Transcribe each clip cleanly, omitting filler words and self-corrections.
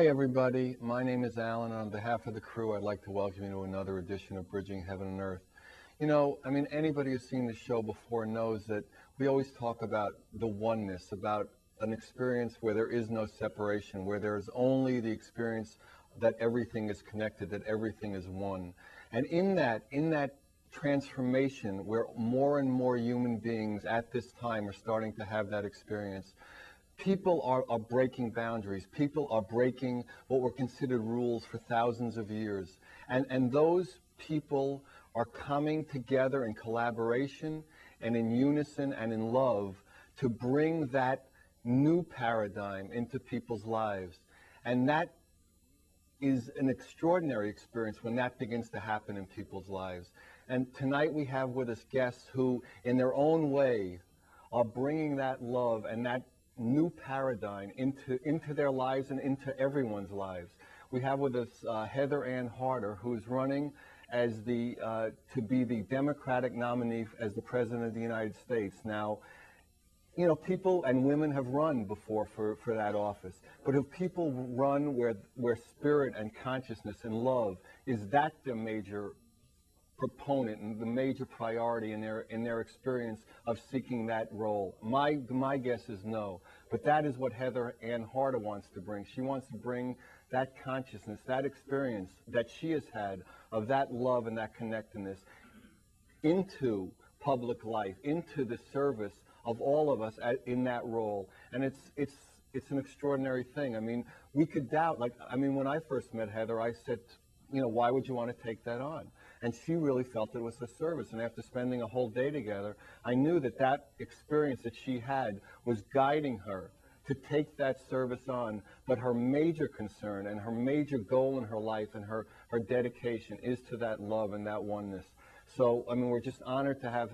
Hi, everybody. My name is Alan. On behalf of the crew, I'd like to welcome you to another edition of Bridging Heaven and Earth. You know, I mean, anybody who's seen the show before knows that we always talk about the oneness, about an experience where there is no separation, where there is only the experience that everything is connected, that everything is one. And in that transformation, where more and more human beings at this time are starting to have that experience, people are breaking boundaries. People are breaking what were considered rules for thousands of years. And those people are coming together in collaboration and in unison and in love to bring that new paradigm into people's lives. And that is an extraordinary experience when that begins to happen in people's lives. And tonight we have with us guests who, in their own way, are bringing that love and that new paradigm into their lives and into everyone's lives. We have with us Heather Ann Harder, who's running as to be the Democratic nominee as the President of the United States. Now, you know, people and women have run before for that office, but if people run where spirit and consciousness and love, is that the major proponent and the major priority in their experience of seeking that role? My guess is no, but that is what Heather Ann Harder wants to bring. She wants to bring that consciousness, that experience that she has had of that love and that connectedness into public life, into the service of all of us in that role. And it's an extraordinary thing. I mean, we could doubt, when I first met Heather, I said, you know, why would you want to take that on? And she really felt it was a service. And after spending a whole day together, I knew that that experience that she had was guiding her to take that service on. But her major concern and her major goal in her life and her dedication is to that love and that oneness. So, I mean, we're just honored to have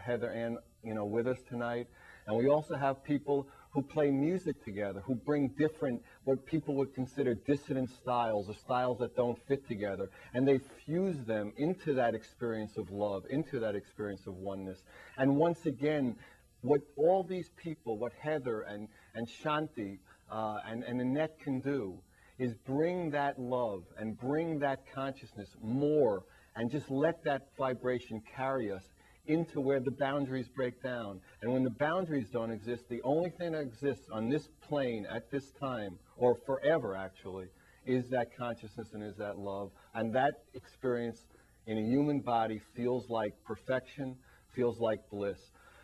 Heather Ann, you know, with us tonight. And we also have people who play music together, who bring different, what people would consider dissident styles, or styles that don't fit together. And they fuse them into that experience of love, into that experience of oneness. And once again, what all these people, what Heather and Shanti and Annette can do is bring that love and bring that consciousness more, and just let that vibration carry us into where the boundaries break down. And when the boundaries don't exist, the only thing that exists on this plane at this time, or forever actually, is that consciousness and is that love. And that experience in a human body feels like perfection, feels like bliss.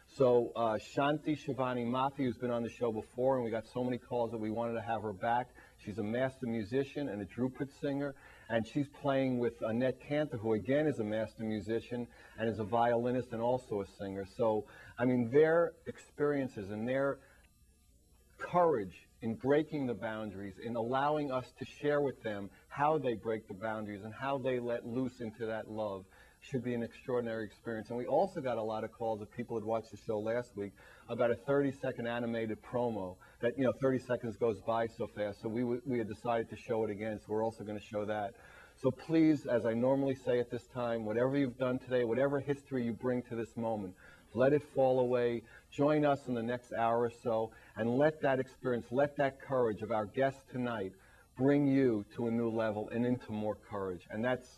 So Shanti Shivani Mathi, who's been on the show before, and we got so many calls that we wanted to have her back. She's a master musician and a Dhrupad singer, and she's playing with Annette Cantor, who again is a master musician and is a violinist and also a singer. So, I mean, their experiences and their courage in breaking the boundaries, in allowing us to share with them how they break the boundaries and how they let loose into that love, should be an extraordinary experience. And we also got a lot of calls of people who watched the show last week about a 30-second animated promo that, you know, 30 seconds goes by so fast. So we had decided to show it again, so we're also going to show that. So please, as I normally say at this time, whatever you've done today, whatever history you bring to this moment, let it fall away. Join us in the next hour or so, and let that experience, let that courage of our guests tonight bring you to a new level and into more courage. And that's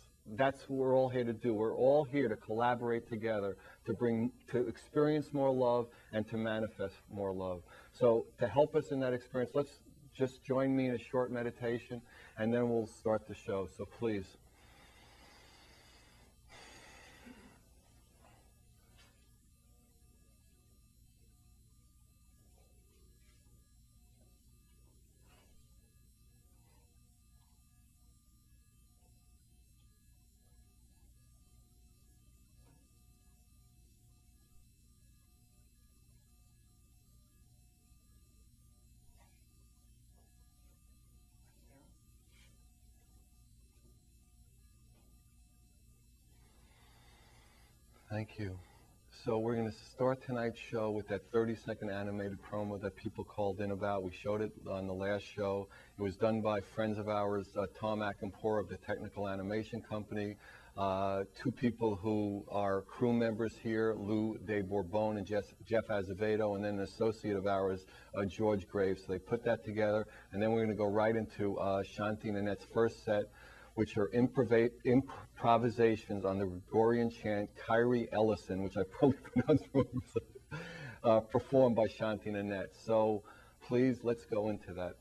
what we're all here to do. We're all here to collaborate together to experience more love and to manifest more love. So to help us in that experience, let's just join me in a short meditation, and then we'll start the show. So please. Thank you. So we're going to start tonight's show with that 30-second animated promo that people called in about. We showed it on the last show. It was done by friends of ours, Tom Akinpour of the Technical Animation Company, two people who are crew members here, Lou De Bourbon and Jeff Azevedo, and then an associate of ours, George Graves. So they put that together, and then we're going to go right into Shanti and Annette's first set, which are improvisations on the Gregorian chant Kyrie Ellison, which I probably pronounced wrong, performed by Shanti and Annette. So please, let's go into that.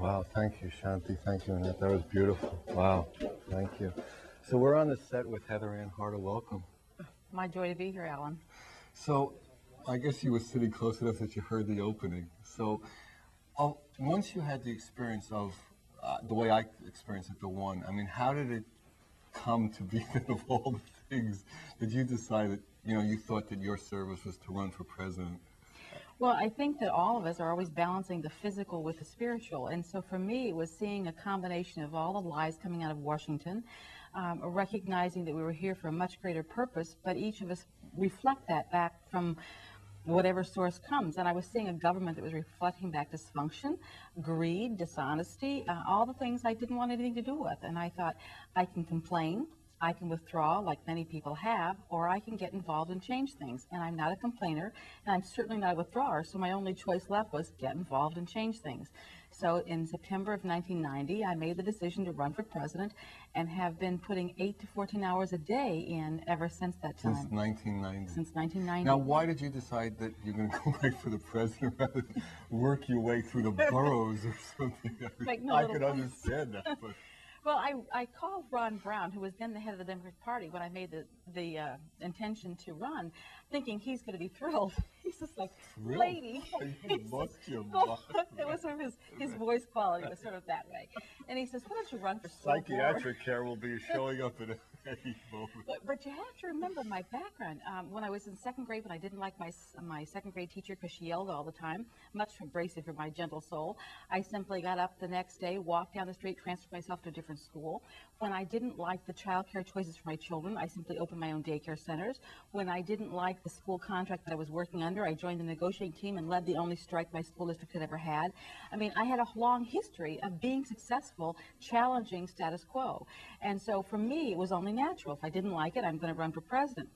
Wow, thank you, Shanti. Thank you, Annette. That was beautiful. Wow, thank you. So we're on the set with Heather Ann Harder. Welcome. My joy to be here, Alan. So I guess you were sitting close enough that you heard the opening. So once you had the experience of the way I experienced it, the one, I mean, how did it come to be that of all the things that you decided, you thought that your service was to run for president? Well, I think that all of us are always balancing the physical with the spiritual. And so for me, it was seeing a combination of all the lies coming out of Washington, recognizing that we were here for a much greater purpose, but each of us reflect that back from whatever source comes. And I was seeing a government that was reflecting back dysfunction, greed, dishonesty, all the things I didn't want anything to do with. And I thought, I can complain, I can withdraw like many people have, or I can get involved and change things. And I'm not a complainer, and I'm certainly not a withdrawer, so my only choice left was get involved and change things. So in September of 1990, I made the decision to run for president and have been putting 8 to 14 hours a day in ever since that time. Since 1990? Since 1990. Now, why did you decide that you're going to go right for the president rather than work your way through the boroughs or something? I could understand that, but... Well, I called Ron Brown, who was then the head of the Democratic Party, when I made the intention to run, thinking he's going to be thrilled. He's just like, lady. You lost your Well, mind. it was sort of his voice quality was sort of that way. And he says, why don't you run for school board? Psychiatric care will be showing up at any moment. But you have to remember my background. When I was in second grade, when I didn't like my second grade teacher because she yelled all the time, much abrasive for my gentle soul, I simply got up the next day, walked down the street, transferred myself to a different school. When I didn't like the child care choices for my children, I simply opened my own daycare centers. When I didn't like the school contract that I was working under, I joined the negotiating team and led the only strike my school district had ever had. I mean, I had a long history of being successful, challenging status quo. And so for me, it was only natural. If I didn't like it, I'm going to run for president.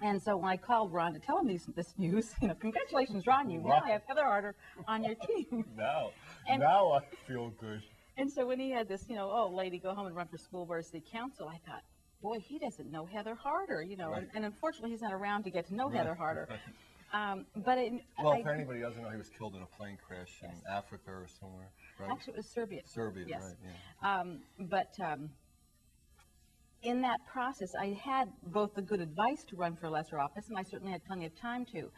And so when I called Ron to tell him this news, congratulations, Ron, you now have Heather Harder on your team. Now I feel good. And so when he had this, oh, lady, go home and run for school board or city council, I thought, boy, he doesn't know Heather Harder, Right. and unfortunately he's not around to get to know Heather Harder. Right. Well, if anybody doesn't know, he was killed in a plane crash in Africa or somewhere, right? Actually, it was Serbia. Serbia, yes. Right, yeah. But in that process, I had both the good advice to run for a lesser office, and I certainly had plenty of time to.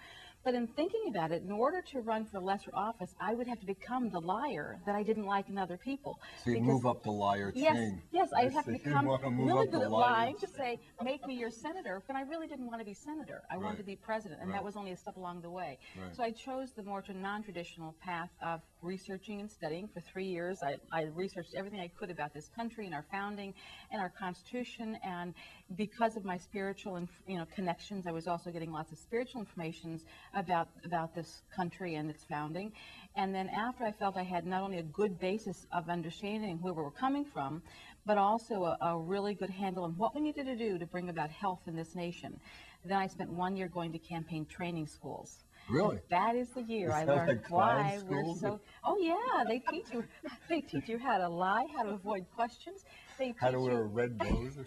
But in thinking about it, in order to run for lesser office, I would have to become the liar that I didn't like in other people. So you move up the liar chain. Yes, I have to become really good at lying chain. to say, make me your senator, but I really didn't want to be senator. I wanted to be president, and that was only a step along the way. Right. So I chose the more non-traditional path of researching and studying. For 3 years, I researched everything I could about this country and our founding and our Constitution, and because of my spiritual and connections, I was also getting lots of spiritual information about this country and its founding. And then after I felt I had not only a good basis of understanding where we were coming from, but also a really good handle on what we needed to do to bring about health in this nation, then I spent 1 year going to campaign training schools. Really? And that is the year I learned like why we're schools? so. Oh yeah, they teach you how to lie, how to avoid questions. They teach How to wear you, a red nose?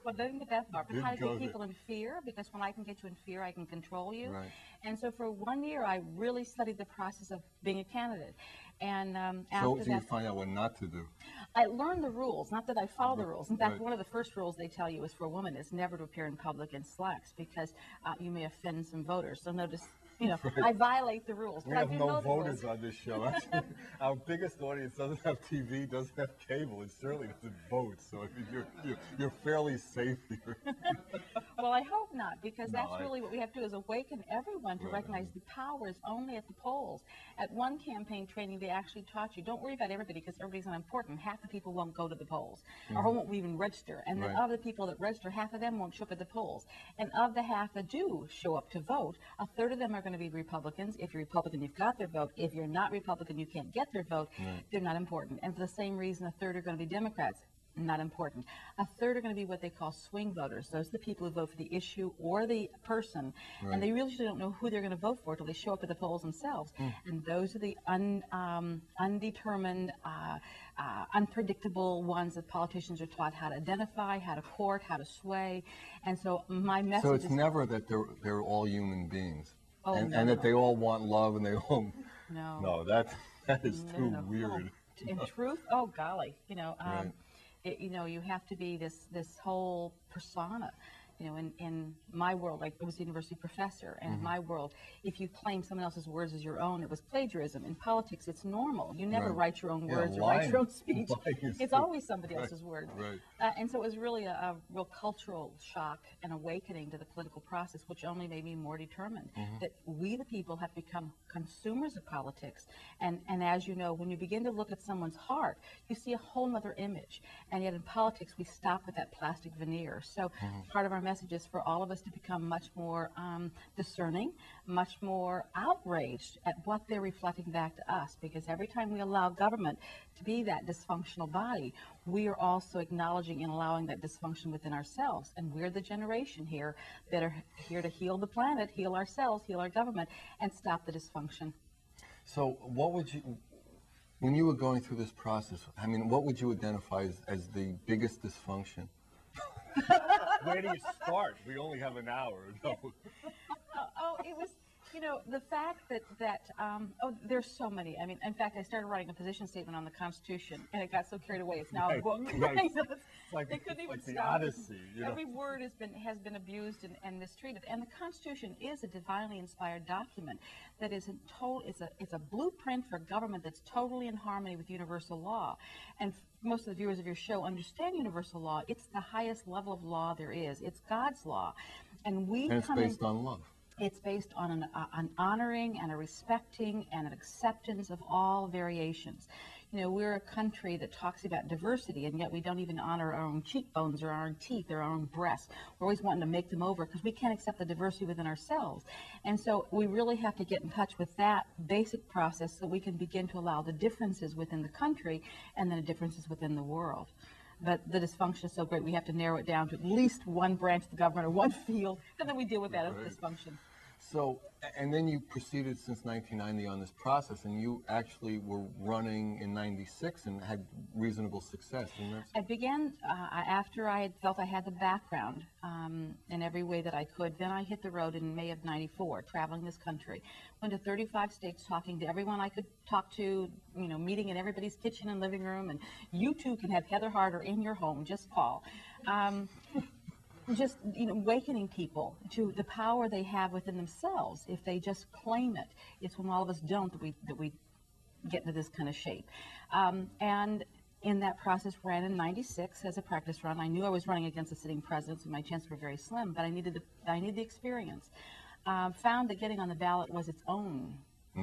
well, they didn't get that far, but how to Didn't go get people in fear, because when I can get you in fear, I can control you. Right. And so for 1 year, I really studied the process of being a candidate. And So after you that, find out what not to do. I learned the rules, not that I follow the rules. In fact, Right. one of the first rules they tell you is for a woman is never to appear in public in slacks, because you may offend some voters. So notice, I violate the rules. We but I have do no know the voters rules. on this show. Actually, our biggest audience doesn't have TV, doesn't have cable, and certainly doesn't vote. So I mean, you're fairly safe here. Well, I hope not, because No, that's really what we have to do is awaken everyone to Right. recognize the power is only at the polls. At one campaign training, they actually taught you, don't worry about everybody because everybody's not important. Half the people won't go to the polls or won't even register. And then Right. of the people that register, half of them won't show up at the polls. And of the half that do show up to vote, a third of them are going to be Republicans. If you're Republican, you've got their vote. If you're not Republican, you can't get their vote. Right. They're not important. And for the same reason, a third are going to be Democrats. Not important. A third are going to be what they call swing voters. Those are the people who vote for the issue or the person, Right. and they really don't know who they're going to vote for until they show up at the polls themselves. And those are the undetermined, unpredictable ones that politicians are taught how to identify, how to court, how to sway. And so my message So it's is never that they're all human beings, Oh, and no, that no. they all want love and they all. no. No, that is too No. weird. and truth. Oh golly, Right. you have to be this whole persona. In my world, I was a university professor, and in my world, if you claim someone else's words as your own, it was plagiarism. In politics, it's normal. You never Right. write your own Yeah, words or write your own speech. lying is It's too- always somebody else's words. Right. And so it was really a real cultural shock and awakening to the political process, which only made me more determined that we, the people, have become consumers of politics. And as you know, when you begin to look at someone's heart, you see a whole other image. And yet in politics, we stop with that plastic veneer. So part of our message is for all of us to become much more discerning, much more outraged at what they're reflecting back to us. Because every time we allow government to be that dysfunctional body, we are also acknowledging and allowing that dysfunction within ourselves. And we're the generation here that are here to heal the planet, heal ourselves, heal our government, and stop the dysfunction. So what would you, when you were going through this process, I mean, what would you identify as the biggest dysfunction? Where do you start? We only have an hour. No. It was, the fact that there's so many. I mean, in fact, I started writing a position statement on the Constitution, and it got so carried away. It's now a book. Right. So It's like, they couldn't even like the stop. Odyssey. Every word has been abused and mistreated. And the Constitution is a divinely inspired document that is it's a blueprint for government that's totally in harmony with universal law. And most of the viewers of your show understand universal law. It's the highest level of law there is. It's God's law. And it's based on love. It's based on an honoring and a respecting and an acceptance of all variations. We're a country that talks about diversity, and yet we don't even honor our own cheekbones or our own teeth or our own breasts. We're always wanting to make them over because we can't accept the diversity within ourselves. And so we really have to get in touch with that basic process so we can begin to allow the differences within the country and then the differences within the world. But the dysfunction is so great, we have to narrow it down to at least one branch of the government or one field, and then we deal with that as dysfunction. So, and then you proceeded since 1990 on this process, and you actually were running in 96 and had reasonable success. I began after I had felt I had the background in every way that I could. Then I hit the road in May of 94, traveling this country. Went to 35 states, talking to everyone I could talk to, meeting in everybody's kitchen and living room. And you too can have Heather Harder in your home, just call. Just awakening people to the power they have within themselves if they just claim it. It's when all of us don't that we get into this kind of shape. And in that process, ran in 96 as a practice run. I knew I was running against a sitting president, so my chances were very slim, but I needed the experience. Found that getting on the ballot was its own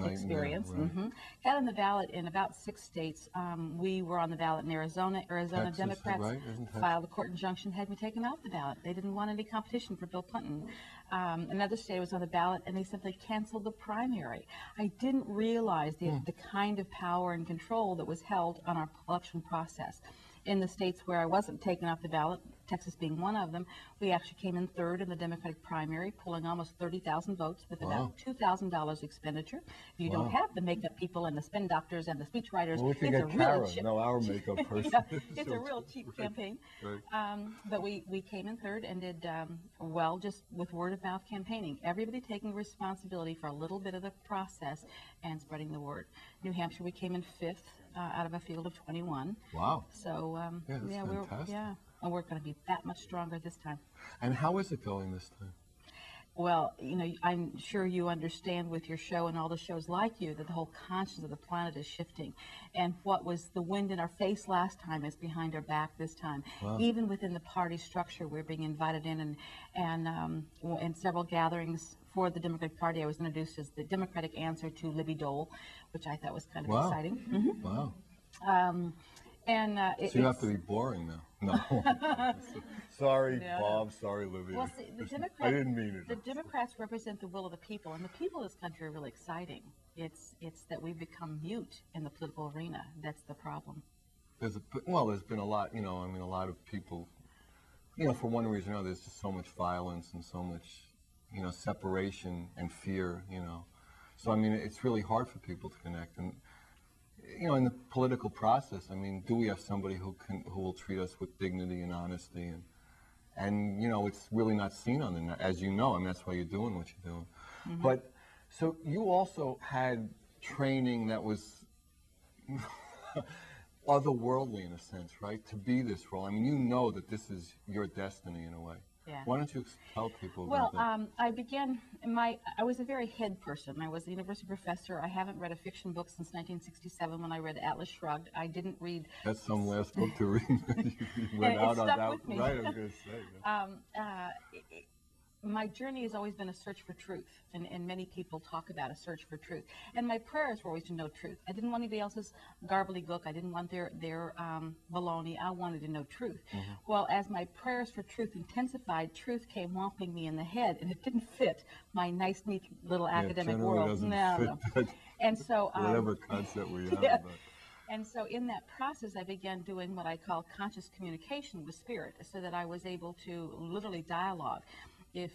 experience. Yeah, right. Got on the ballot in about 6 states. We were on the ballot in Arizona. Texas, Democrats right? filed a court injunction, had me taken off the ballot. They didn't want any competition for Bill Clinton. Another state was on the ballot, and they simply canceled the primary. I didn't realize the kind of power and control that was held on our election process. In the states where I wasn't taken off the ballot, Texas being one of them, we actually came in third in the Democratic primary, pulling almost 30,000 votes with about $2,000 expenditure. If you don't have the makeup people and the spin doctors and the speechwriters, well, we can get Kara, our makeup person. It's a real cheap campaign. Right. But we came in third and did well just with word of mouth campaigning. Everybody taking responsibility for a little bit of the process and spreading the word. New Hampshire, we came in 5th out of a field of 21. Wow. So that's fantastic. And we're going to be that much stronger this time. And how is it going this time? Well, I'm sure you understand with your show and all the shows like you that the whole consciousness of the planet is shifting. And what was the wind in our face last time is behind our back this time. Wow. Even within the party structure, we're being invited in and in several gatherings for the Democratic Party. I was introduced as the Democratic answer to Libby Dole, which I thought was kind of exciting. Mm-hmm. Wow. So you have to be boring now. No. Sorry, Bob. Sorry, Libby. Well, see, I didn't mean it. The Democrats represent the will of the people, and the people of this country are really exciting. It's that we've become mute in the political arena. That's the problem. There's been a lot, a lot of people, for one reason or another, there's just so much violence and so much, separation and fear, So, it's really hard for people to connect. And, in the political process, do we have somebody who will treat us with dignity and honesty? And it's really not seen on the net, as you know, that's why you're doing what you're doing. Mm-hmm. But, so you also had training that was, otherworldly in a sense, right? To be this role. I mean, you know that this is your destiny in a way. Yeah. Why don't you tell people Well, about that? I was a very head person. I was a university professor. I haven't read a fiction book since 1967 when I read Atlas Shrugged. I didn't read. That's some last book to read. You went And it out on stuck that, with me. right? I was going to say. My journey has always been a search for truth, and many people talk about a search for truth. And my prayers were always to know truth. I didn't want anybody else's gobbledygook. I didn't want their baloney. I wanted to know truth. Well, as my prayers for truth intensified, truth came whomping me in the head, and it didn't fit my nice, neat little academic generally world. doesn't No, fit no. that And so, whatever concept we have. yeah. About. And so in that process, I began doing what I call conscious communication with spirit, so that I was able to literally dialogue. If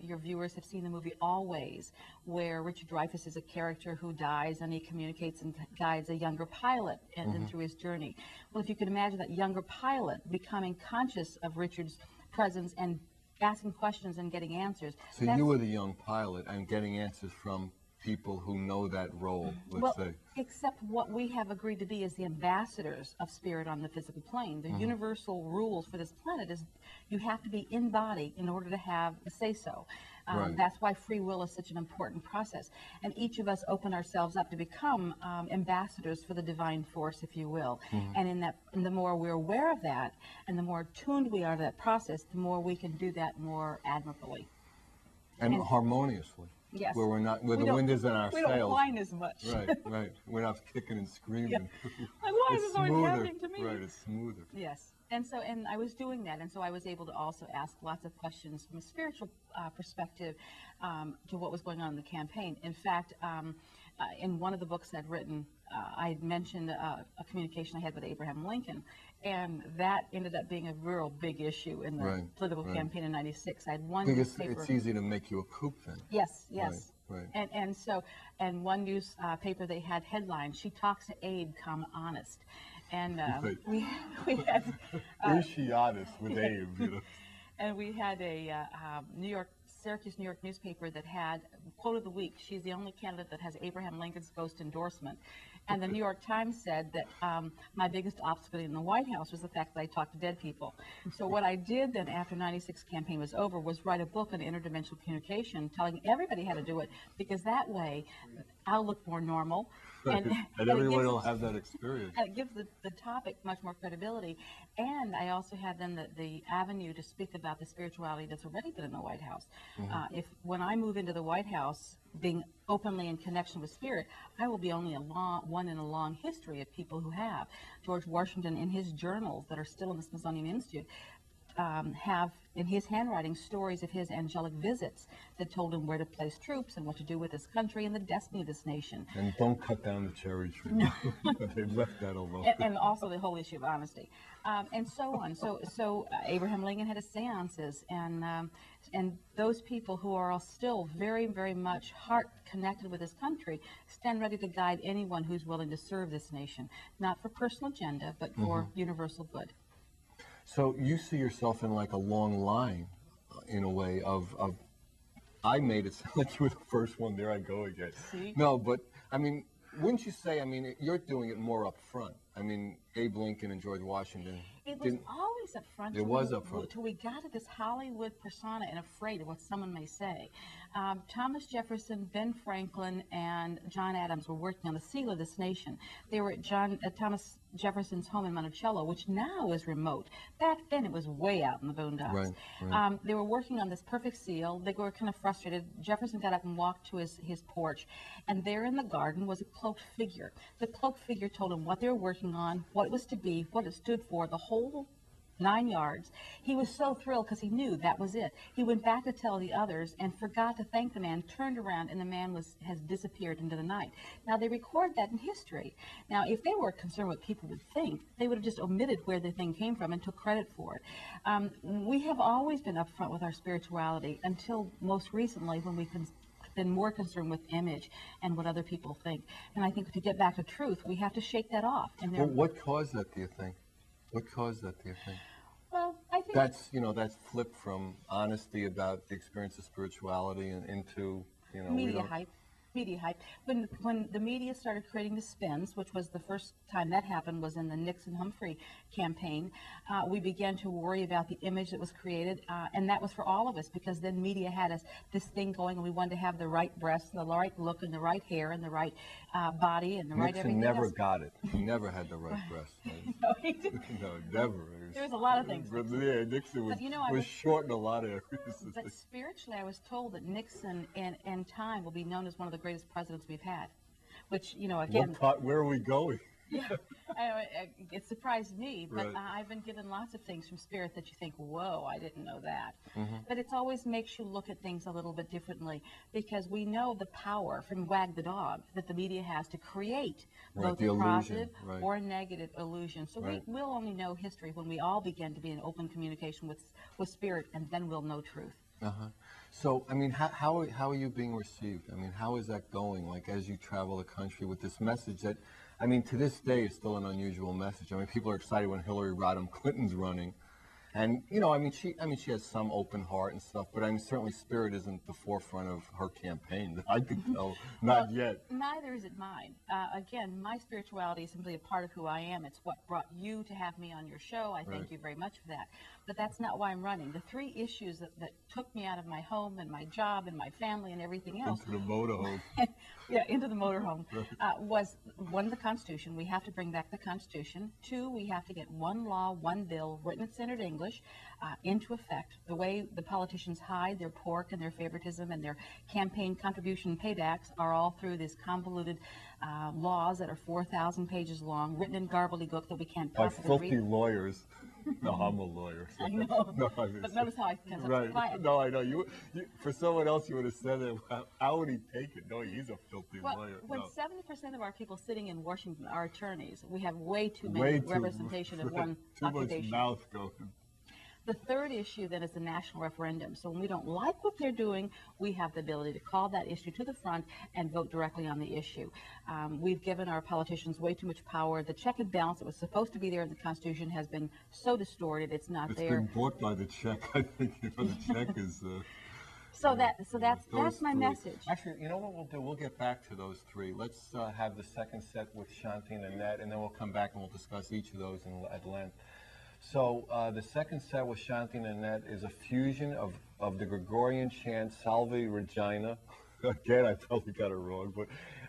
your viewers have seen the movie Always, where Richard Dreyfuss is a character who dies and he communicates and guides a younger pilot and through his journey. Well, if you could imagine that younger pilot becoming conscious of Richard's presence and asking questions and getting answers. So you were the young pilot and getting answers from people who know that role, let's say. Except what we have agreed to be as the ambassadors of spirit on the physical plane. The universal rules for this planet is you have to be in body in order to have a say-so. Right. That's why free will is such an important process. And each of us open ourselves up to become ambassadors for the divine force, if you will. And the more we're aware of that, and the more tuned we are to that process, the more we can do that more admirably. And harmoniously. Yes. Where the wind is in our we sails. We don't whine as much. Right. We're not kicking and screaming. Like, why is this always happening to me? Right, it's smoother. Yes. And I was doing that, and so I was able to also ask lots of questions from a spiritual perspective to what was going on in the campaign. In fact, in one of the books I'd written, I had mentioned a communication I had with Abraham Lincoln, and that ended up being a real big issue in the political campaign in '96. I had one newspaper. It's easy to make you a kook then. Yes. Right. And one newspaper they had headline, "She talks to Abe, honest." And we had Is she honest with Abe? You know? And we had a Syracuse, New York newspaper that had quote of the week. She's the only candidate that has Abraham Lincoln's ghost endorsement. And the New York Times said that my biggest obstacle in the White House was the fact that I talked to dead people. So what I did then after '96 campaign was over was write a book on interdimensional communication, telling everybody how to do it, because that way I'll look more normal. And everyone will have that experience. And it gives the topic much more credibility. And I also had then the avenue to speak about the spirituality that's already been in the White House. When I move into the White House, being openly in connection with spirit, I will be only one in a long history of people who have. George Washington, in his journals that are still in the Smithsonian Institute, have in his handwriting stories of his angelic visits that told him where to place troops and what to do with this country and the destiny of this nation. And don't cut down the cherry tree. They left that alone. And also the whole issue of honesty, and so on. So Abraham Lincoln had his seances, and those people who are all still very, very much heart connected with this country stand ready to guide anyone who's willing to serve this nation, not for personal agenda, but for universal good. So you see yourself in like a long line, in a way, of I made it sound like you were the first one. There I go again. See? No, but, I mean, wouldn't you say, I mean, you're doing it more up front. I mean, Abe Lincoln and George Washington. It was always up front. It was up front. Till we got to this Hollywood persona and afraid of what someone may say. Thomas Jefferson, Ben Franklin, and John Adams were working on the seal of this nation. They were at Thomas Jefferson's home in Monticello, which now is remote. Back then, it was way out in the boondocks. Right. They were working on this perfect seal. They were kind of frustrated. Jefferson got up and walked to his porch, and there in the garden was a cloaked figure. The cloaked figure told him what they were working on, what it was to be, what it stood for, the whole 9 yards. He was so thrilled because he knew that was it. He went back to tell the others and forgot to thank the man, turned around, and the man has disappeared into the night. Now, they record that in history. Now, if they were concerned what people would think, they would have just omitted where the thing came from and took credit for it. We have always been upfront with our spirituality until most recently when we've been more concerned with image and what other people think. And I think to get back to truth, we have to shake that off. And well, what caused that, do you think? What caused that, do you think? Well, I think that's flipped from honesty about the experience of spirituality and into, media hype. Media hype. When the media started creating the spins, which was the first time that happened was in the Nixon-Humphrey campaign, we began to worry about the image that was created, and that was for all of us because then media had us this thing going, and we wanted to have the right breasts, the right look, and the right hair, and the right body, and the right everything Nixon never else. got it. He never had the right breast. No, he didn't. No, never. There was a lot of things. Yeah, Nixon was, But, you know, I was was- short in a lot of areas. But spiritually, I was told that Nixon in time will be known as one of the greatest presidents we've had, which, you know, again, Where are we going? yeah, it surprised me, but Right. I've been given lots of things from spirit that you think, whoa, I didn't know that. Mm-hmm. But it always makes you look at things a little bit differently because we know the power from Wag the Dog that the media has to create Right, both the a illusion, positive right. or a negative illusion. So Right. we'll only know history when we all begin to be in open communication with spirit, and then we'll know truth. Uh-huh. So, I mean, how are you being received? I mean, how is that going? Like, as you travel the country with this message that, I mean, to this day is still an unusual message. I mean, people are excited when Hillary Rodham Clinton's running. And, you know, I mean, she has some open heart and stuff, but I mean, certainly spirit isn't the forefront of her campaign that I could tell, not yet. Neither is it mine. Again, my spirituality is simply a part of who I am. It's what brought you to have me on your show. I thank Right. you very much for that. But that's not why I'm running. The three issues that took me out of my home and my job and my family and everything else Into the motorhome. yeah, into the motorhome, was one, the Constitution. We have to bring back the Constitution. Two, we have to get one law, one bill, written in standard English, into effect. The way the politicians hide their pork and their favoritism and their campaign contribution paybacks are all through these convoluted laws that are 4,000 pages long, written in gobbledygook that we can't By possibly filthy read. lawyers. No, I'm a lawyer. So. I know. No, I'm But notice how I can Right. apply it. No, I know. You, for someone else, you would have said it. How would he take it? No, he's a filthy Well, lawyer. when No. 70% of our people sitting in Washington are attorneys, we have way too Way many too- representation of one Too much occupation. mouth going. The third issue then is the national referendum. So when we don't like what they're doing, we have the ability to call that issue to the front and vote directly on the issue. We've given our politicians way too much power. The check and balance that was supposed to be there in the Constitution has been so distorted, it's not It's there. been bought by the check. I think the check is. So that's those my three. message. Actually, you know what we'll do? We'll get back to those three. Let's have the second set with Shanti and Annette, and then we'll come back and we'll discuss each of those at length. So the second set with Shanti and Annette is a fusion of the Gregorian chant Salve Regina. Again, I probably got it wrong, but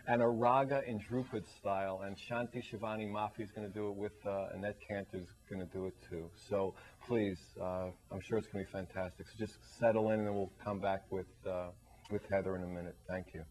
and a raga in Dhrupad style. And Shanti Shivani Mafi is going to do it with Annette Cantor is going to do it too. So please, I'm sure it's going to be fantastic. So just settle in, and then we'll come back with Heather in a minute. Thank you.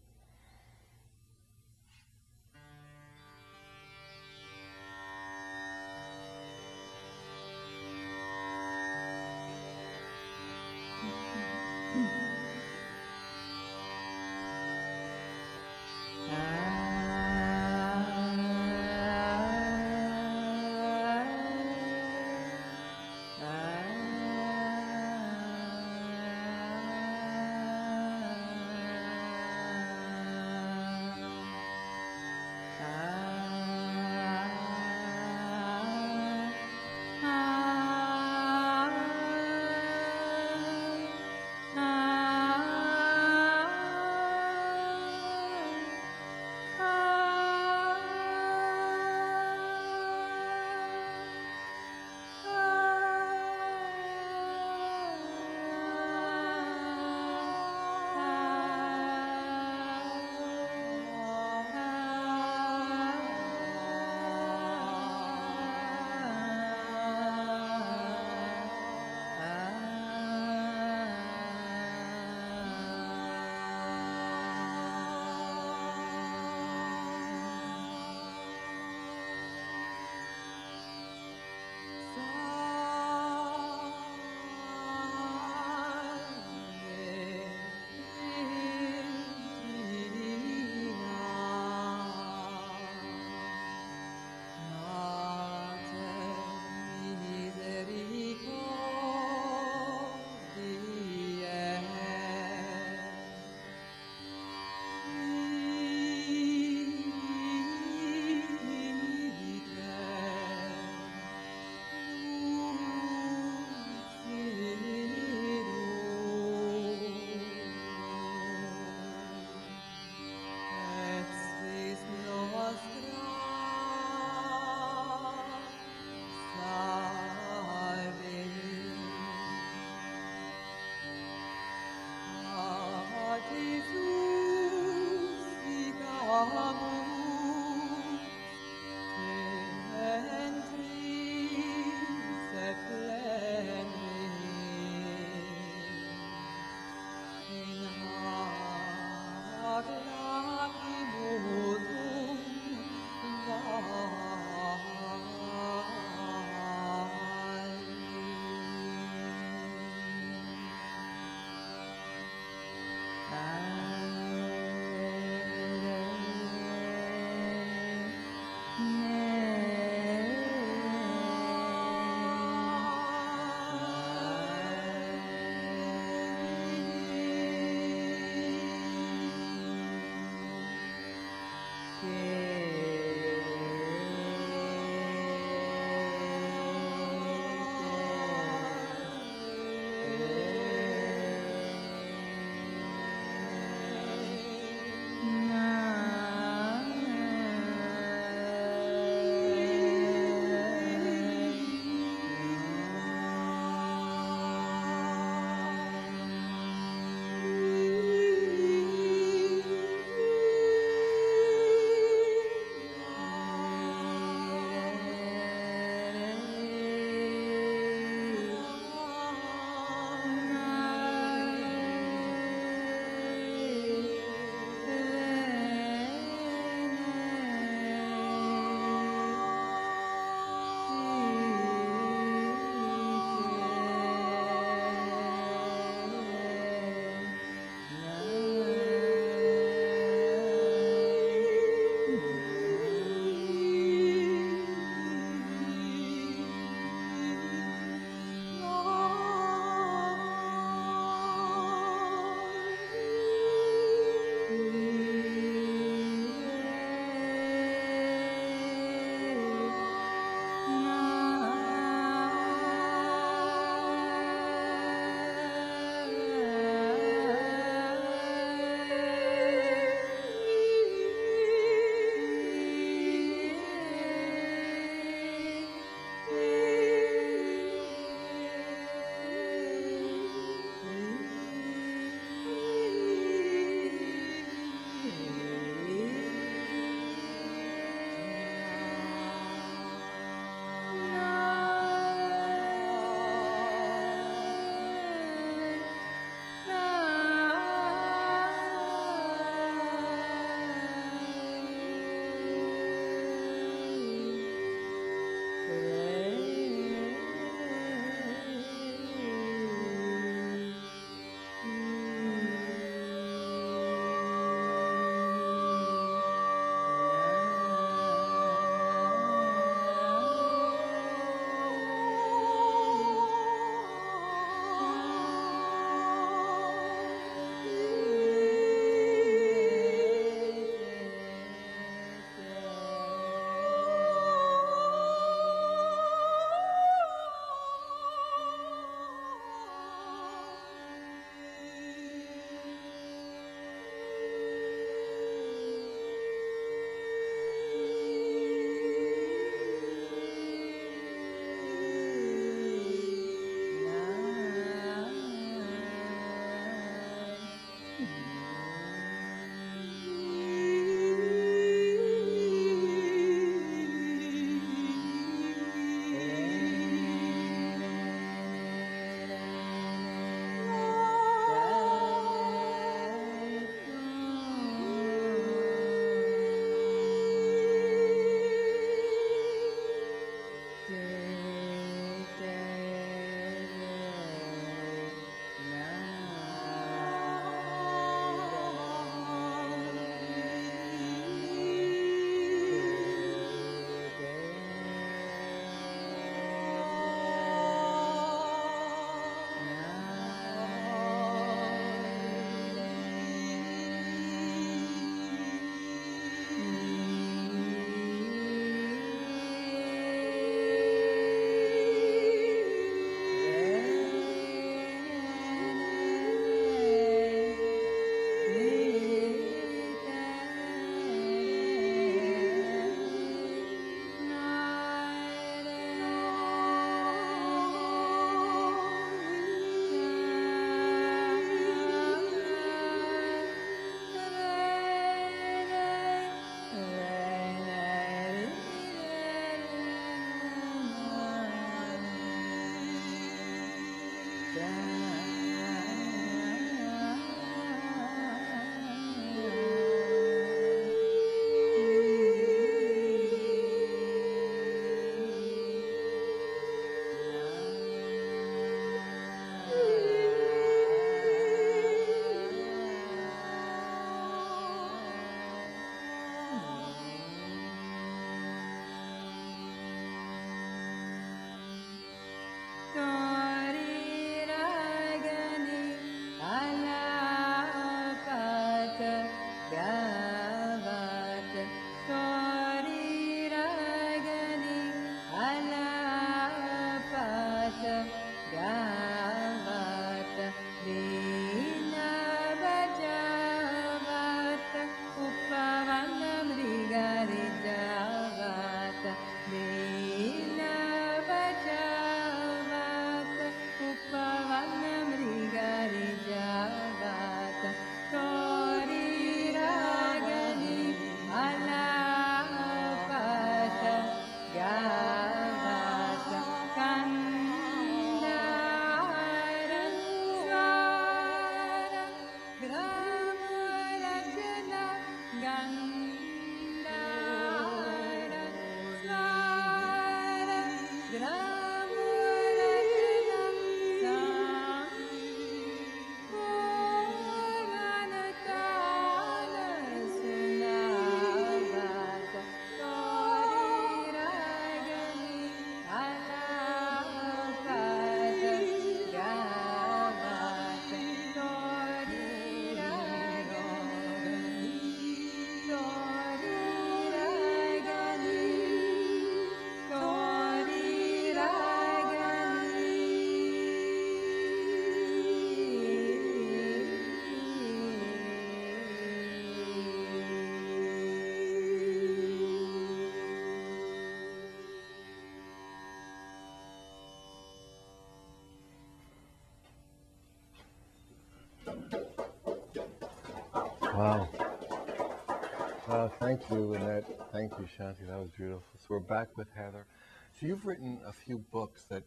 Wow. Thank you, Annette. Thank you, Shanti. That was beautiful. So we're back with Heather. So you've written a few books that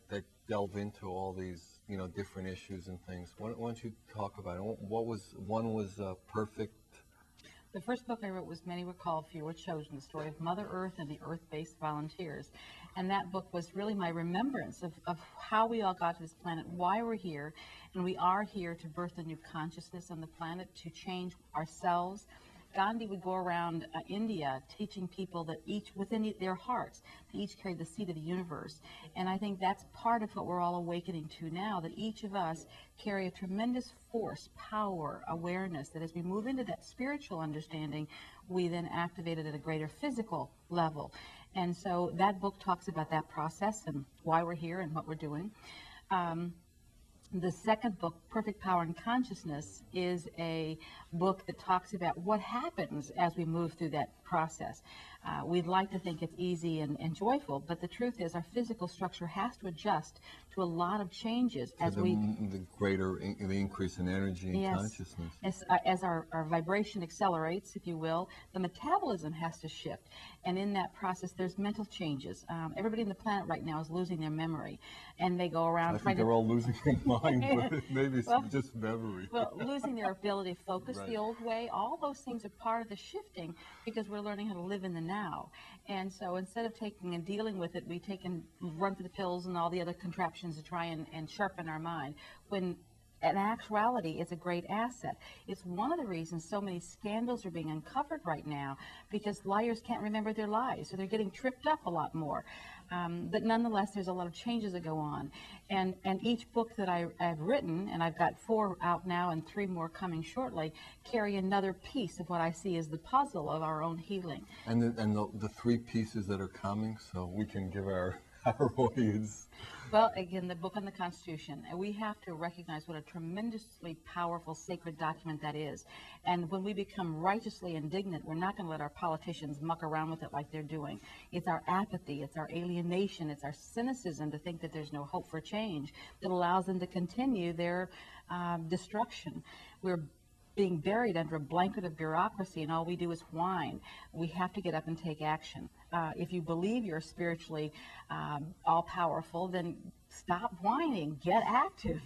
delve into all these, different issues and things. Why don't you talk about it? One was Perfect. The first book I wrote was Many Were Called, Few Were Chosen, the story of Mother Earth and the Earth-based volunteers. And that book was really my remembrance of how we all got to this planet, why we're here, and we are here to birth a new consciousness on the planet, to change ourselves. Gandhi would go around India teaching people that each within their hearts, they each carry the seed of the universe. And I think that's part of what we're all awakening to now, that each of us carry a tremendous force, power, awareness, that as we move into that spiritual understanding, we then activate it at a greater physical level. And so that book talks about that process and why we're here and what we're doing. The second book, Perfect Power and Consciousness, is a book that talks about what happens as we move through that process. We'd like to think it's easy and joyful, but the truth is our physical structure has to adjust to a lot of changes as the increase in energy and consciousness. As our vibration accelerates, if you will, the metabolism has to shift. And in that process, there's mental changes. Everybody on the planet right now is losing their memory. And they go around I think they're all losing their mind, but maybe it's well, just memory. Well, losing their ability to focus Right. the old way, all those things are part of the shifting because we're learning how to live in the now. And so instead of taking and dealing with it, we take and run for the pills and all the other contraptions to try and sharpen our mind. When in actuality, it's a great asset. It's one of the reasons so many scandals are being uncovered right now, because liars can't remember their lies, so they're getting tripped up a lot more. But nonetheless, there's a lot of changes that go on. And each book that I've written, and I've got 4 out now and 3 more coming shortly, carry another piece of what I see as the puzzle of our own healing. And the 3 pieces that are coming, so we can give our audience. Well, again, the book on the Constitution, and we have to recognize what a tremendously powerful, sacred document that is. And when we become righteously indignant, we're not going to let our politicians muck around with it like they're doing. It's our apathy, it's our alienation, it's our cynicism to think that there's no hope for change that allows them to continue their destruction. We're being buried under a blanket of bureaucracy, and all we do is whine. We have to get up and take action. If you believe you're spiritually all-powerful, then stop whining, get active.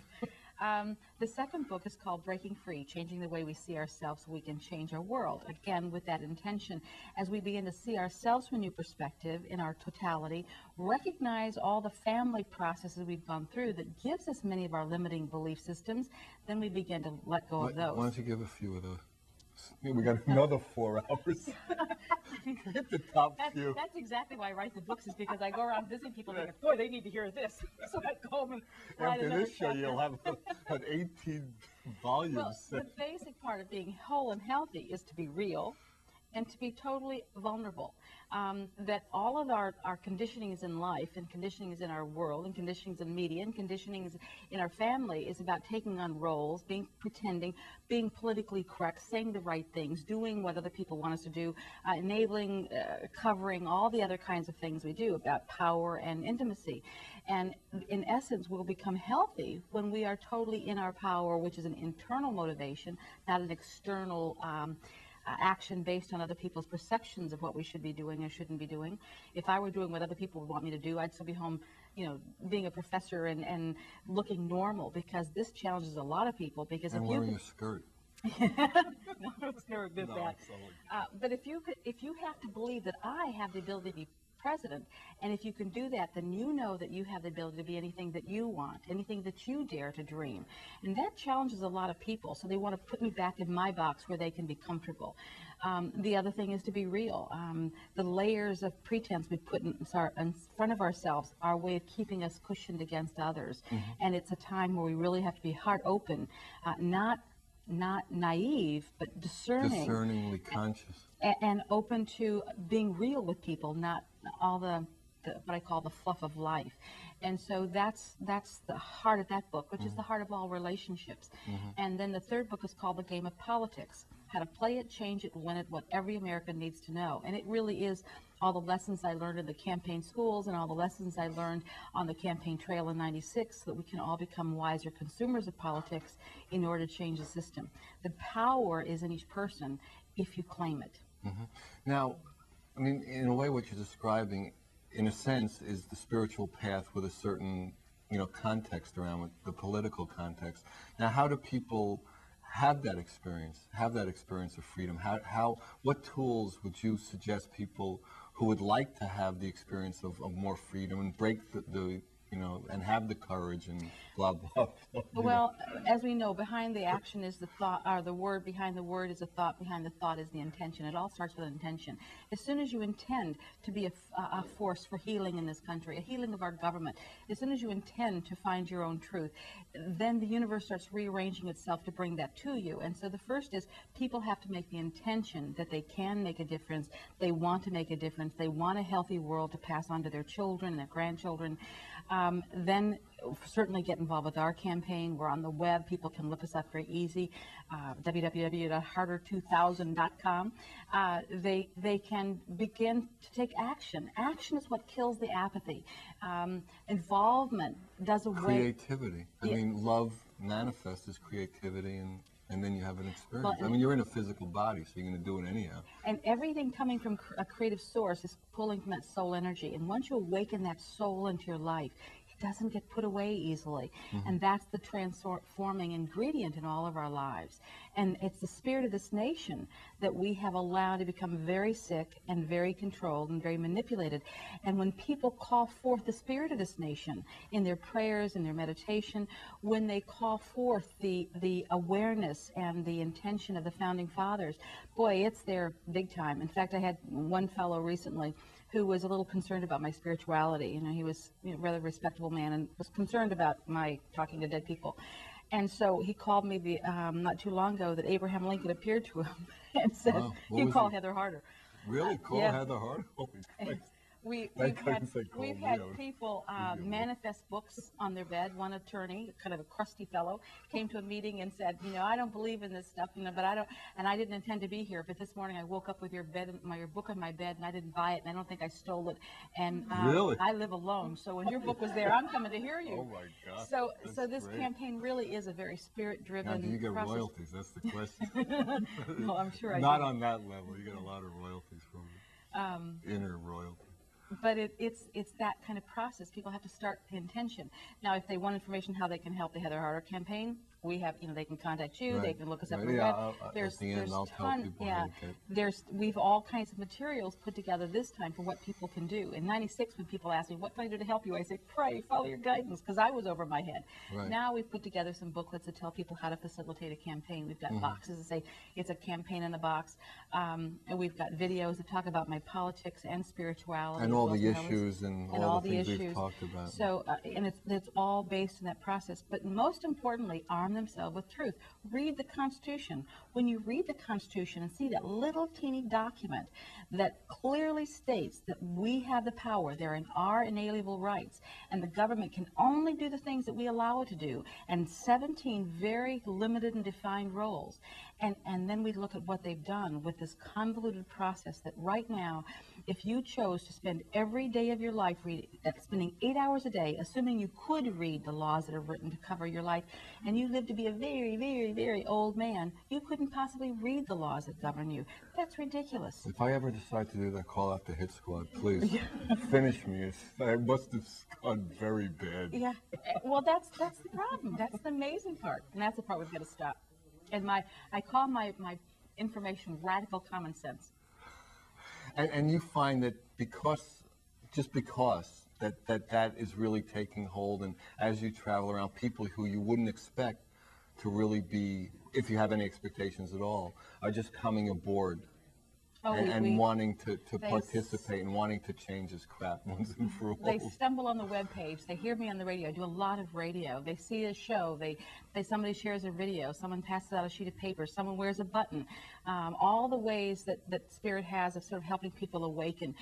The second book is called Breaking Free, Changing the Way We See Ourselves so we can change our world. Again, with that intention, as we begin to see ourselves from a new perspective in our totality, recognize all the family processes we've gone through that gives us many of our limiting belief systems, then we begin to let go of those. Why don't you give a few of those? We got another 4 hours. Hit the top few. That's exactly why I write the books, is because I go around visiting people and think, boy, they need to hear this. So I go home and write After another this show, chapter. you'll have an 18 volumes. Well, the basic part of being whole and healthy is to be real and to be totally vulnerable. That all of our conditionings in life, and conditionings in our world, and conditionings in media, and conditionings in our family is about taking on roles, pretending, being politically correct, saying the right things, doing what other people want us to do, enabling, covering all the other kinds of things we do about power and intimacy. And in essence, we'll become healthy when we are totally in our power, which is an internal motivation, not an external action based on other people's perceptions of what we should be doing or shouldn't be doing. If I were doing what other people would want me to do, I'd still be home, being a professor and looking normal, because this challenges a lot of people. Because and if wearing a skirt. No, it's never been No, that. it's only- But if you have to believe that I have the ability to be president, and if you can do that, then you know that you have the ability to be anything that you want, anything that you dare to dream. And that challenges a lot of people. So they want to put me back in my box where they can be comfortable. The other thing is to be real. The layers of pretense we put in front of ourselves are a way of keeping us cushioned against others. And it's a time where we really have to be heart open, not naive, but discerning Discerningly conscious. and open to being real with people, not all the what I call the fluff of life. And so that's the heart of that book, which is the heart of all relationships. And then the third book is called The Game of Politics: How to Play It, Change It, Win It, What Every American Needs to Know. And it really is all the lessons I learned in the campaign schools and all the lessons I learned on the campaign trail in '96, so that we can all become wiser consumers of politics in order to change the system. The power is in each person if you claim it. Now, I mean, in a way, what you're describing, in a sense, is the spiritual path with a certain, context around it, the political context. Now, how do people have that experience of freedom? What tools would you suggest people who would like to have the experience of more freedom and break and have the courage and blah, blah, blah? Well, as we know, behind the action is the thought, or the word behind the word is the thought, behind the thought is the intention. It all starts with intention. As soon as you intend to be a force for healing in this country, a healing of our government, as soon as you intend to find your own truth, then the universe starts rearranging itself to bring that to you. And so the first is people have to make the intention that they can make a difference. They want to make a difference. They want a healthy world to pass on to their children and their grandchildren. Then certainly get involved with our campaign. We're on the web. People can look us up very easy, www.harder2000.com. They can begin to take action. Action is what kills the apathy. Involvement does away. Creativity. I mean, love manifests as creativity, and then you have an experience. Well, I mean, you're in a physical body, so you're going to do it anyhow. And everything coming from a creative source is pulling from that soul energy. And once you awaken that soul into your life, it doesn't get put away easily. And that's the transforming ingredient in all of our lives. And it's the spirit of this nation that we have allowed to become very sick and very controlled and very manipulated. And when people call forth the spirit of this nation in their prayers and their meditation, when they call forth the awareness and the intention of the founding fathers, boy, it's there big time. In fact, I had one fellow recently who was a little concerned about my spirituality. He was a rather respectable man and was concerned about my talking to dead people. And so he called me not too long ago that Abraham Lincoln appeared to him and said, Wow. you call Heather Harder. Really? Call yeah. Heather Harder? Holy Christ. We've We've had people manifest books on their bed. One attorney, kind of a crusty fellow, came to a meeting and said, I don't believe in this stuff, but I didn't intend to be here. But this morning I woke up with your book on my bed, and I didn't buy it, and I don't think I stole it. And Really? I live alone, so when your book was there, I'm coming to hear you. Oh my God. So That's this great. campaign really is a very spirit-driven Now, do you get process. royalties? That's the question. Well, I'm sure I Not do. on that level. You get a lot of royalties from it. Inner royalty. But it's that kind of process. People have to start the intention. Now, if they want information how they can help the Heather Harder campaign, we have, they can contact you. Right. They can look us up Right. on the Yeah, web. at the end, I'll tell people how to get. We've all kinds of materials put together this time for what people can do. In '96, when people asked me, what can I do to help you? I say, pray, follow your guidance, because I was over my head. Right. Now we've put together some booklets that tell people how to facilitate a campaign. We've got boxes that say it's a campaign in a box. And we've got videos that talk about my politics and spirituality. And as all well the as knowledge. issues and all the things we've talked about. So, and it's all based in that process. But most importantly, arm themselves with truth. Read the Constitution. When you read the Constitution and see that little teeny document that clearly states that we have the power, they're in our inalienable rights, and the government can only do the things that we allow it to do, and 17 very limited and defined roles. And then we look at what they've done with this convoluted process that right now, if you chose to spend every day of your life spending 8 hours a day, assuming you could read the laws that are written to cover your life, and you live to be a very, very, very old man, you couldn't possibly read the laws that govern you. That's ridiculous. If I ever decide to do that, call out the hit squad, please. Finish me. I must have gone very bad. Yeah. Well, that's the problem. That's the amazing part. And that's the part we've got to stop. And I call my information radical common sense. And you find that just because that is really taking hold, and as you travel around, people who you wouldn't expect to really be, if you have any expectations at all, are just coming aboard and wanting to participate and wanting to change this crap once and for all. They stumble on the web page. They hear me on the radio. I do a lot of radio. They see a show. Somebody shares a video. Someone passes out a sheet of paper. Someone wears a button. All the ways that Spirit has of sort of helping people awaken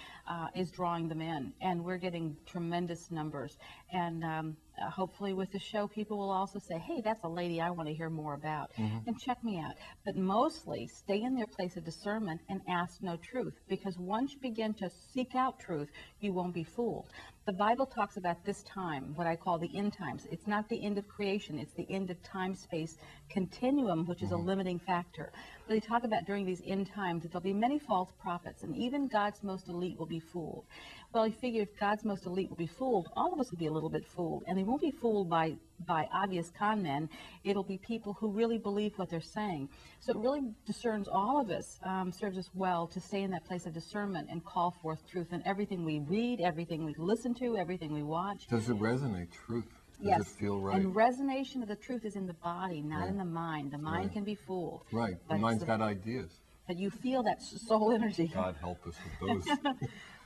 is drawing them in. And we're getting tremendous numbers. And hopefully with the show, people will also say, hey, that's a lady I want to hear more about. And check me out. But mostly stay in their place of discernment and ask no truth. Because once you begin to seek out truth, you won't be fooled. The Bible talks about this time, what I call the end times. It's not the end of creation. It's the end of time-space continuum, which is a limiting factor. But they talk about during these end times that there'll be many false prophets, and even God's most elite will be fooled. Well, I figure if God's most elite will be fooled, all of us will be a little bit fooled. And they won't be fooled by obvious con men. It'll be people who really believe what they're saying. So it really discerns all of us, serves us well to stay in that place of discernment and call forth truth in everything we read, everything we listen to, everything we watch. Does it resonate, truth? Does Yes. it feel right? And resonation of the truth is in the body, not in the mind. The mind can be fooled. Right. The mind's got ideas. But you feel that soul energy. God help us with those.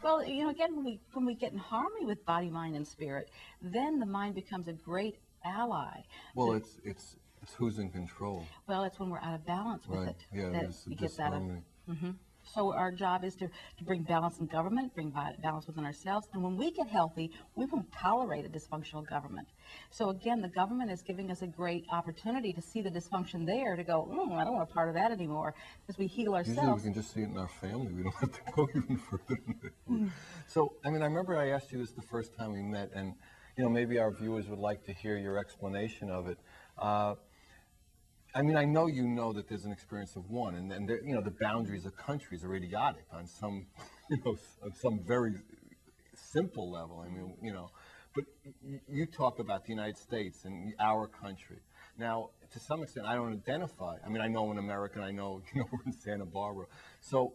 Well, again, when we get in harmony with body, mind, and spirit, then the mind becomes a great ally. Well, it's who's in control. Well, it's when we're out of balance with it Yeah, that there's it gets out of. disharmony. So our job is to bring balance in government, bring balance within ourselves. And when we get healthy, we won't tolerate a dysfunctional government. So again, the government is giving us a great opportunity to see the dysfunction there, to go, I don't want a part of that anymore, as we heal Usually ourselves. we can just see it in our family. We don't have to go even further than that. So, I mean, I remember I asked you this the first time we met, and, maybe our viewers would like to hear your explanation of it. I mean, I know that there's an experience of one, and the boundaries of countries are idiotic on some, on some very simple level. I mean, but you talk about the United States and our country. Now, to some extent, I don't identify. I mean, I know an American. I know, we're in Santa Barbara. So,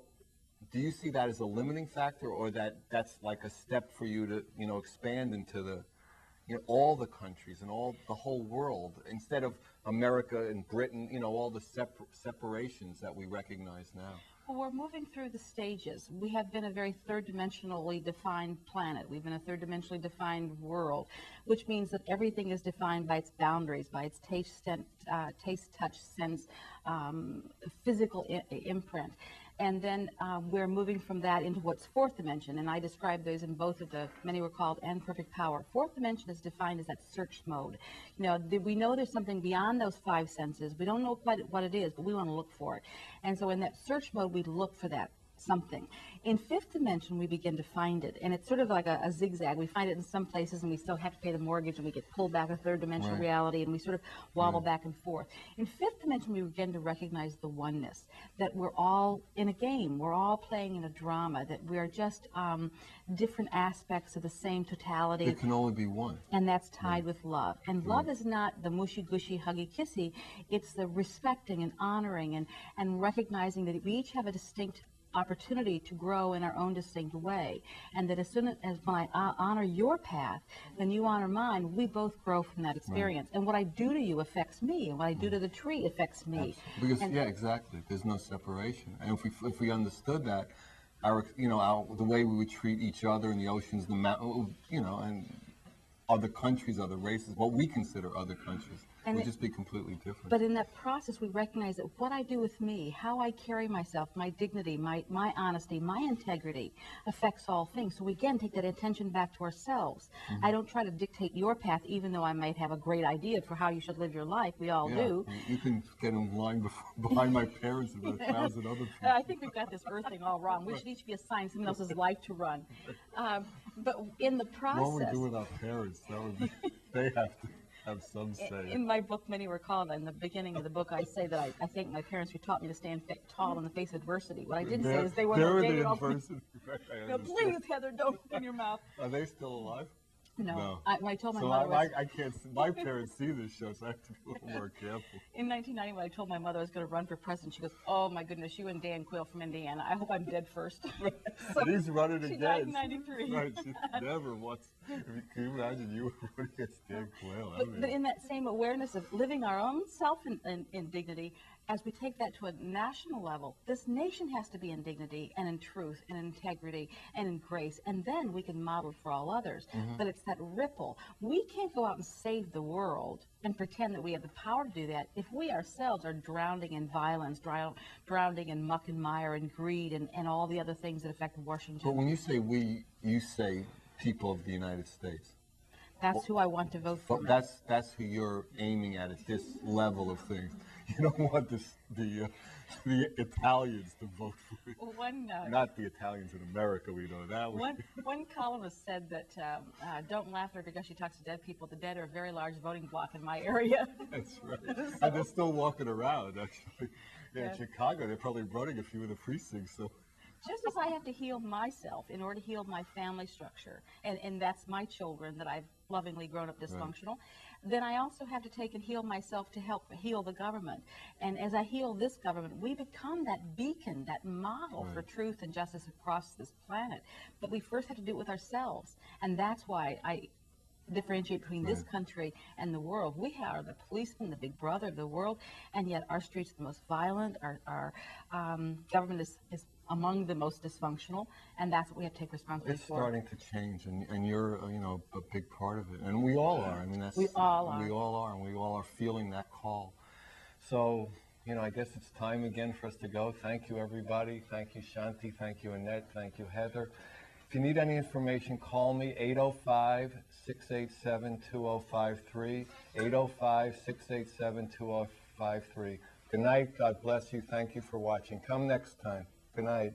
do you see that as a limiting factor, or that's like a step for you to, expand into the all the countries and the whole world, instead of America and Britain, all the separations that we recognize now? Well, we're moving through the stages. We have been a very third-dimensionally defined planet. We've been a third-dimensionally defined world, which means that everything is defined by its boundaries, by its taste, touch, sense, physical imprint. And then we're moving from that into what's fourth dimension, and I describe those in both of the, many were called, and perfect power. Fourth dimension is defined as that search mode. We know there's something beyond those five senses. We don't know quite what it is, but we want to look for it. And so in that search mode, we look for that something. In fifth dimension, we begin to find it, and it's sort of like a zigzag. We find it in some places, and we still have to pay the mortgage, and we get pulled back to third dimensional reality, and we sort of wobble back and forth. In fifth dimension, we begin to recognize the oneness, that we're all in a game, we're all playing in a drama, that we're just different aspects of the same totality. It can only be one. And that's tied with love. And love is not the mushy-gushy, huggy-kissy. It's the respecting and honoring and recognizing that we each have a distinct opportunity to grow in our own distinct way, and that as soon as when I honor your path, then you honor mine, we both grow from that experience. And what I do to you affects me, and what I do to the tree affects me. Because exactly, there's no separation. And if we understood that, the way we would treat each other in the oceans, the mountain, and other countries, other races, what we consider other countries, would just be completely different. But in that process, we recognize that what I do with me, how I carry myself, my dignity, my honesty, my integrity affects all things. So we again take that attention back to ourselves. I don't try to dictate your path, even though I might have a great idea for how you should live your life. We all do. You can get in line behind my parents and 1,000 other people. I think we've got this earth thing all wrong. We should each be assigned someone else's life to run. But in the process... What would we do with our parents? They have to have some say. In my book, Many Were Called, in the beginning of the book, I say that I thank my parents who taught me to stand tall in the face of adversity. What I didn't say is they weren't the adversity. No, please, Heather, don't open your mouth. Are they still alive? No. When I told my So mother I can't, my parents see this show, so I have to be a little more careful. in 1990, when I told my mother I was going to run for president, she goes, "Oh my goodness, you and Dan Quill from Indiana. I hope I'm dead first." So And he's running she again. died in 93. Right, she never wants, can you imagine you running against Dan Quayle? But in that same awareness of living our own self in dignity, as we take that to a national level, this nation has to be in dignity and in truth and integrity and in grace, and then we can model for all others. But it's that ripple. We can't go out and save the world and pretend that we have the power to do that if we ourselves are drowning in violence, drowning in muck and mire and greed and all the other things that affect Washington. But when you say we, you say people of the United States. That's who I want to vote for. That's who you're aiming at this level of things. You don't want the Italians to vote for you. Not the Italians in America, we know that. One columnist said that don't laugh at her because she talks to dead people. The dead are a very large voting bloc in my area. That's right. And they're still walking around, actually. Yeah, in Chicago, they're probably running a few of the precincts. So. Just as I have to heal myself in order to heal my family structure, and that's my children that I've lovingly grown up dysfunctional, then I also have to take and heal myself to help heal the government. And as I heal this government, we become that beacon, that model for truth and justice across this planet. But we first have to do it with ourselves. And that's why I differentiate between this country and the world. We are the policeman, the big brother of the world, and yet our streets are the most violent, our government is among the most dysfunctional, and that's what we have to take responsibility for. It's starting to change, and you're, a big part of it, and we all are. I mean, we all are. We all are, and we all are feeling that call. So, I guess it's time again for us to go. Thank you, everybody. Thank you, Shanti. Thank you, Annette. Thank you, Heather. If you need any information, call me, 805-687-2053, 805-687-2053. Good night. God bless you. Thank you for watching. Come next time. Good night.